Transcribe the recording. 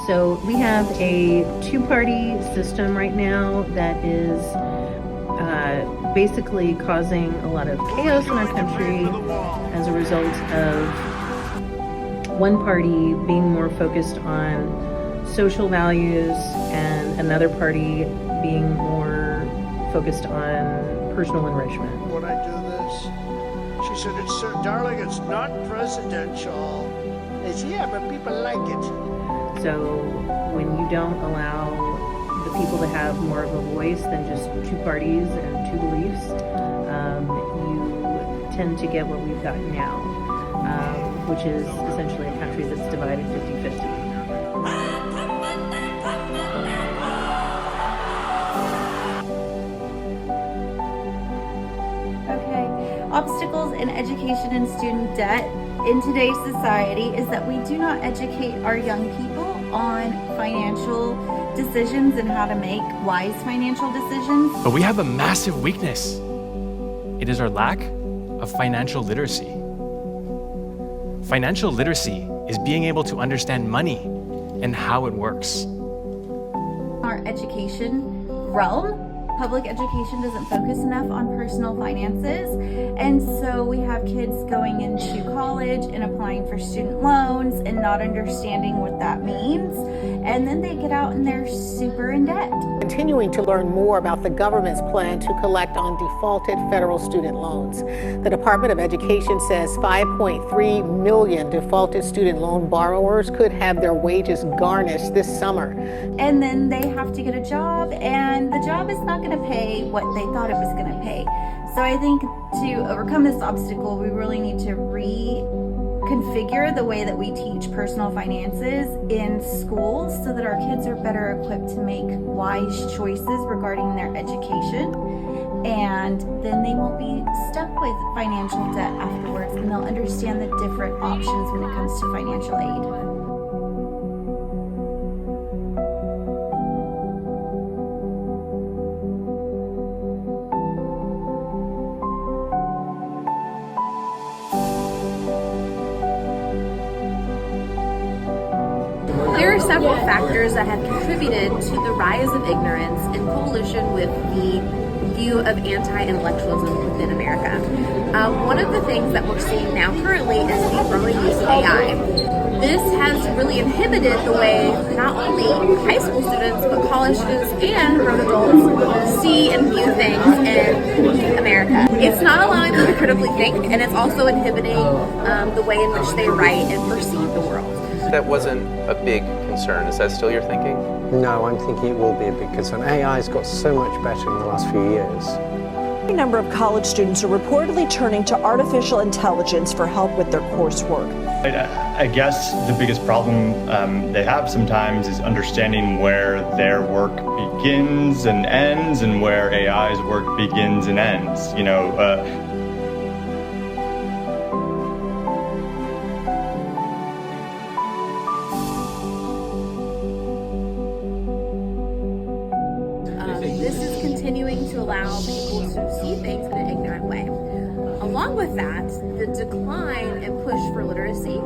So we have a two-party system right now that is basically causing a lot of chaos in our country as a result of one party being more focused on social values and another party being more focused on personal enrichment. When I do this, she said, darling, it's not presidential. I said, yeah, but people like it. So when you don't allow the people to have more of a voice than just two parties and two beliefs, you tend to get what we've got now, which is essentially a country that's divided 50-50. Obstacles in education and student debt in today's society is that we do not educate our young people on financial decisions and how to make wise financial decisions. But we have a massive weakness. It is our lack of financial literacy. Financial literacy is being able to understand money and how it works. Our education realm, public education doesn't focus enough on personal finances, and so we have kids going into college and applying for student loans and not understanding what that means, and then they get out and they're super in debt. Continuing to learn more about the government's plan to collect on defaulted federal student loans. The Department of Education says 5.3 million defaulted student loan borrowers could have their wages garnished this summer. And then they have to get a job, and the job is not going to pay what they thought it was going to pay. So I think to overcome this obstacle, we really need to reconfigure the way that we teach personal finances in schools so that our kids are better equipped to make wise choices regarding their education. And then they won't be stuck with financial debt afterwards, and they'll understand the different options when it comes to financial aid. There are several factors that have contributed to the rise of ignorance in coalition with the view of anti-intellectualism within America. One of the things that we're seeing now currently is the growing use of AI. This has really inhibited the way not only high school students, but college students and grown adults see and view things in America. It's not allowing them to critically think, and it's also inhibiting the way in which they write and perceive the world. That wasn't a big concern. Is that still your thinking? No, I'm thinking it will be a big concern. AI's got so much better in the last few years. A number of college students are reportedly turning to artificial intelligence for help with their coursework. I guess the biggest problem they have sometimes is understanding where their work begins and ends and where AI's work begins and ends. You know, This is continuing to allow people to see things in an ignorant way. Along with that, the decline and push for literacy